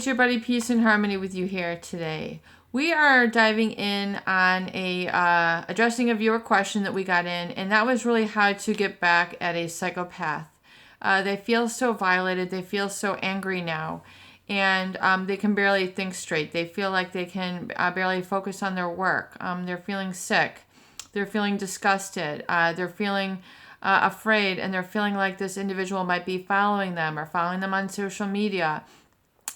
it's your buddy Peace and Harmony with you here today. We are diving in on a addressing a viewer question that we got in, and that was really how to get back at a psychopath. They feel so violated, they feel so angry now, and they can barely think straight. They feel like they can barely focus on their work. They're feeling sick, they're feeling disgusted, they're feeling afraid, and they're feeling like this individual might be following them or following them on social media.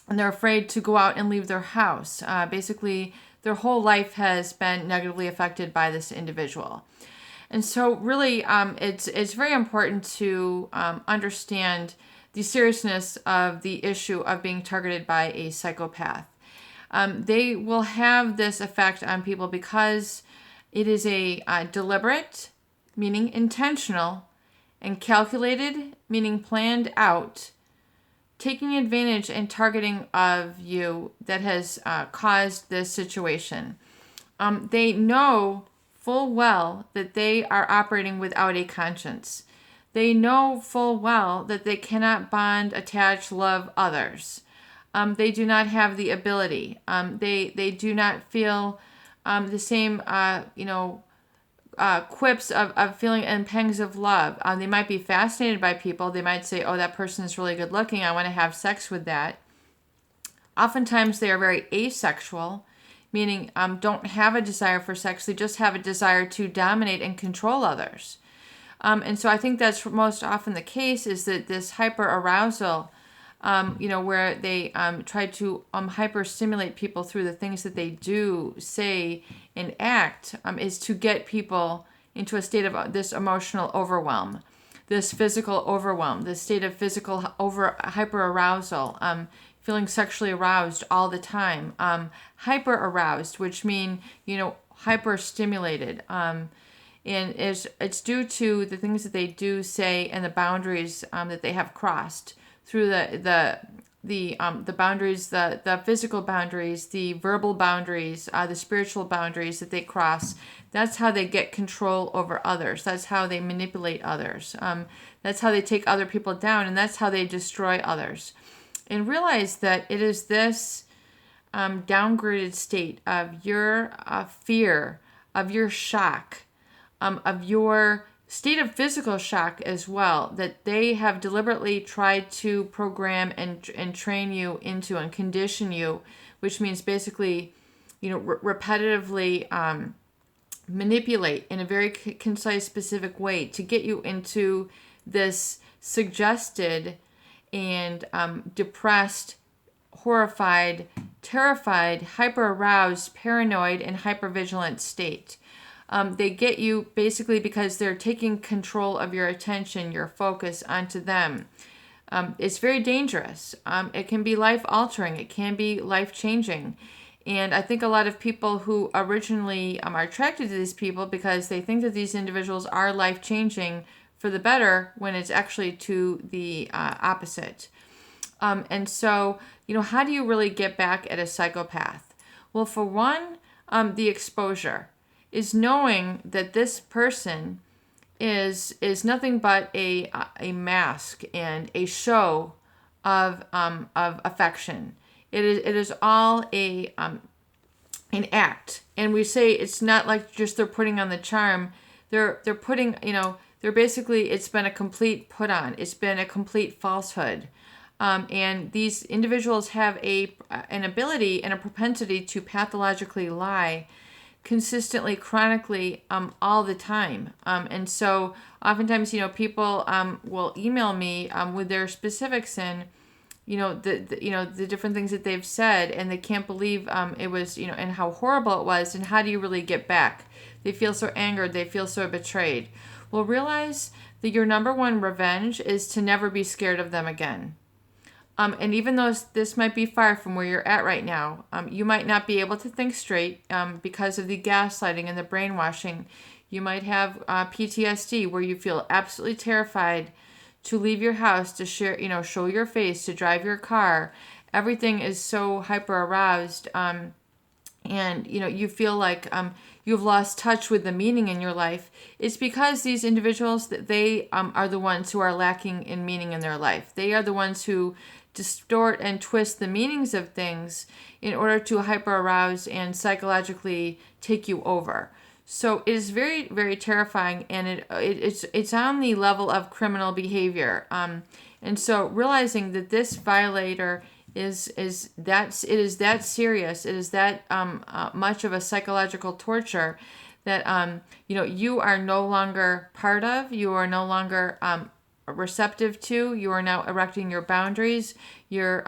And they're afraid to go out and leave their house. Basically, their whole life has been negatively affected by this individual. And so really, it's very important to understand the seriousness of the issue of being targeted by a psychopath. They will have this effect on people because it is a deliberate, meaning intentional, and calculated, meaning planned out, taking advantage and targeting of you that has caused this situation. They know full well that they are operating without a conscience. They know full well that they cannot bond, attach, love others. They do not have the ability. They do not feel the same, quips of feeling and pangs of love. They might be fascinated by people. They might say, oh, that person is really good looking. I want to have sex with that. Oftentimes they are very asexual, meaning don't have a desire for sex. They just have a desire to dominate and control others. And so I think that's most often the case, is that this hyper-arousal, where they try to hyper-stimulate people through the things that they do, say, and act, is to get people into a state of this emotional overwhelm, this physical overwhelm, this state of physical hyper-arousal, feeling sexually aroused all the time, hyper-aroused, which mean, hyper-stimulated, and it's due to the things that they do, say, and the boundaries that they have crossed through the boundaries, the physical boundaries, the verbal boundaries, the spiritual boundaries that they cross. That's how they get control over others. That's how they manipulate others. That's how they take other people down, and that's how they destroy others. And realize that it is this downgraded state of your fear, of your shock, of your state of physical shock as well, that they have deliberately tried to program and train you into and condition you, which means basically, repetitively manipulate in a very concise, specific way to get you into this suggested and depressed, horrified, terrified, hyper-aroused, paranoid, and hypervigilant state. They get you basically because they're taking control of your attention, your focus onto them. It's very dangerous. It can be life-altering. It can be life-changing. And I think a lot of people who originally are attracted to these people because they think that these individuals are life-changing for the better, when it's actually to the opposite. And so, how do you really get back at a psychopath? Well, for one, the exposure is knowing that this person is nothing but a mask and a show of affection. It is all an act, and we say it's not like just they're putting on the charm. They're putting, they're basically, it's been a complete put on. It's been a complete falsehood. And these individuals have an ability and a propensity to pathologically lie consistently, chronically, all the time. And so oftentimes, people will email me with their specifics and, the different things that they've said, and they can't believe it was, and how horrible it was, and how do you really get back? They feel so angered, they feel so betrayed. Well, realize that your number one revenge is to never be scared of them again. And even though this might be far from where you're at right now, you might not be able to think straight because of the gaslighting and the brainwashing. You might have PTSD, where you feel absolutely terrified to leave your house, to share, show your face, to drive your car. Everything is so hyper aroused, and you feel like you've lost touch with the meaning in your life. It's because these individuals, they are the ones who are lacking in meaning in their life. They are the ones who distort and twist the meanings of things in order to hyper arouse and psychologically take you over. So it is very, very terrifying, and it's on the level of criminal behavior. And so realizing that this violator is that serious, it is that much of a psychological torture that you are no longer part of, you are no longer receptive to, you are now erecting your boundaries, you're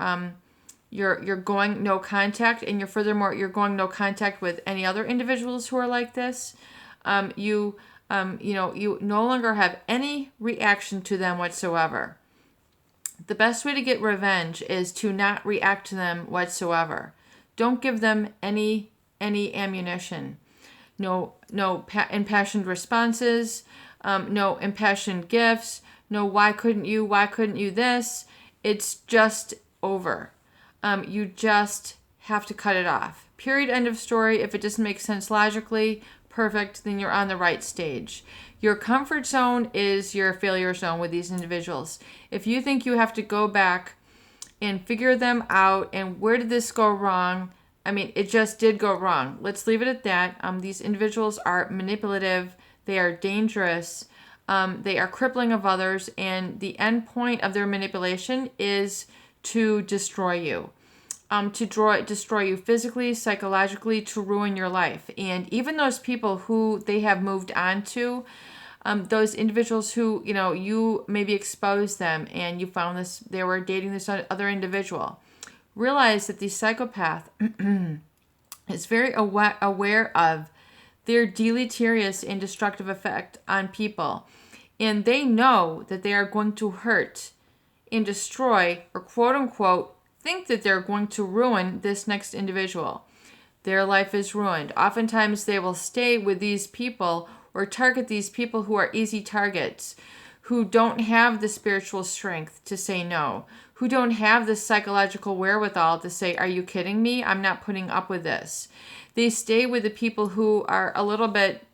going no contact, and you're going no contact with any other individuals who are like this. You no longer have any reaction to them whatsoever. The best way to get revenge is to not react to them whatsoever. Don't give them any ammunition. No impassioned responses. No impassioned gifts. No, why couldn't you this? It's just over. You just have to cut it off. Period, end of story. If it doesn't make sense logically, perfect, then you're on the right stage. Your comfort zone is your failure zone with these individuals. If you think you have to go back and figure them out and where did this go wrong, I mean, it just did go wrong. Let's leave it at that. These individuals are manipulative. They are dangerous. They are crippling of others. And the end point of their manipulation is to destroy you. To destroy you physically, psychologically, to ruin your life. And even those people who they have moved on to, those individuals who, you maybe exposed them and you found they were dating this other individual. Realize that the psychopath is very aware of their deleterious and destructive effect on people. And they know that they are going to hurt and destroy, or quote unquote, think that they're going to ruin this next individual. Their life is ruined. Oftentimes they will stay with these people or target these people who are easy targets, who don't have the spiritual strength to say no, who don't have the psychological wherewithal to say, are you kidding me? I'm not putting up with this. They stay with the people who are a little bit,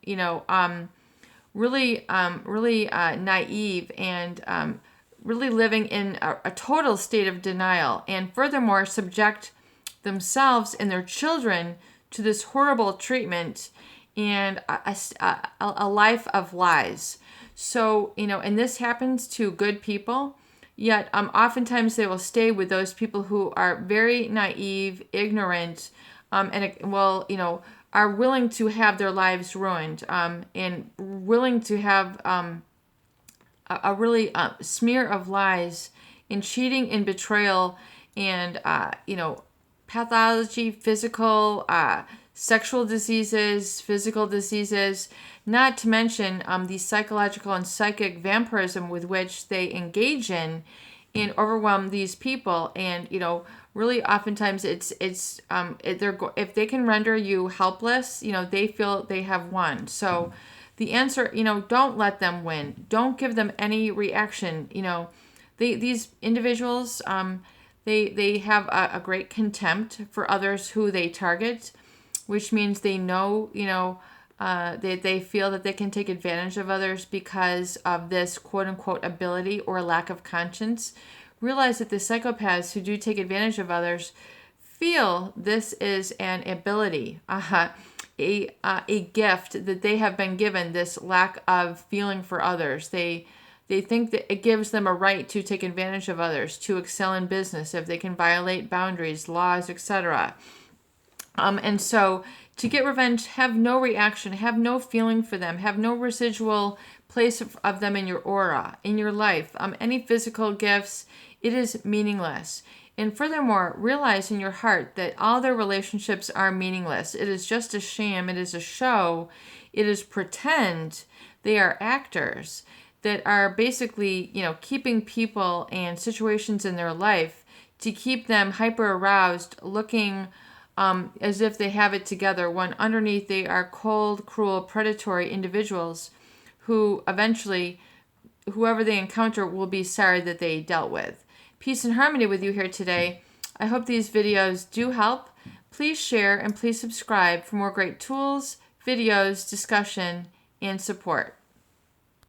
really naive and really living in a total state of denial, and furthermore subject themselves and their children to this horrible treatment and a life of lies. So, and this happens to good people, yet oftentimes they will stay with those people who are very naive, ignorant, are willing to have their lives ruined, and willing to have a really smear of lies and cheating and betrayal and, pathology, physical, sexual diseases, physical diseases, not to mention the psychological and psychic vampirism with which they engage in and overwhelm these people. And, really oftentimes if they can render you helpless, they feel they have won. So the answer, don't let them win. Don't give them any reaction. These individuals, they have a great contempt for others who they target, which means they know, they feel that they can take advantage of others because of this quote unquote ability or lack of conscience. Realize that the psychopaths who do take advantage of others feel this is an ability, a gift that they have been given, this lack of feeling for others. They think that it gives them a right to take advantage of others, to excel in business if they can violate boundaries, laws, etc. And so to get revenge, have no reaction, have no feeling for them, have no residual place of them in your aura, in your life. Any physical gifts, it is meaningless. And furthermore, realize in your heart that all their relationships are meaningless. It is just a sham. It is a show. It is pretend. They are actors that are basically, keeping people and situations in their life to keep them hyper aroused, looking as if they have it together, when underneath they are cold, cruel, predatory individuals who eventually, whoever they encounter, will be sorry that they dealt with. Peace and harmony with you here today. I hope these videos do help. Please share and please subscribe for more great tools, videos, discussion, and support.